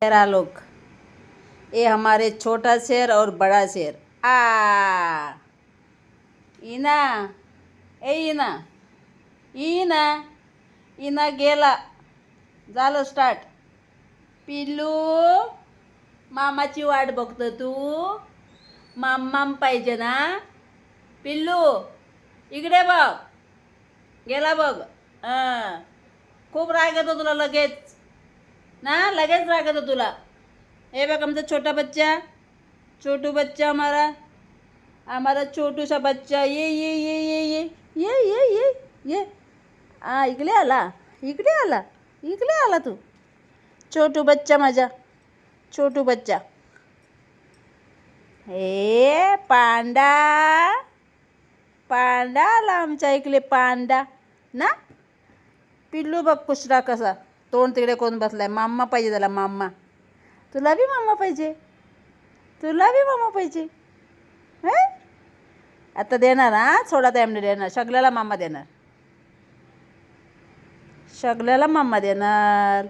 शेरा लोग, ये हमारे छोटा शेर और बड़ा शेर। आ इना ए इना इना इना गेला, झालं स्टार्ट. पिल्लू, मामाची वाट बघतो तू? माम पाहिजे ना? पिल्लू इकडे बघ, गेला बघ. खूप राग येतो तुला लगेच ना, लगेच राग येतो तुला. हे बघ आमचा छोटा बच्चा, छोटू बच्चा, हमारा छोटू सा बच्चा. ये इकडे आला, इकडे आला, इकडे आला तू. छोटू बच्चा माझा, छोटू बच्चा. हे पांडा, पांडा आला आमच्या इकडे, पांडा ना. पिल्लू बघ कुसरा कसा, तोंड तिकडे कोण बसलाय. माम्मा पाहिजे त्याला, माम्मा. तुला बी मामा पाहिजे, तुला बी मामा पाहिजे. आता देणार हा, थोडा टाईमने देणार. सगळ्याला मामा देणार, सगळ्याला मामा देणार.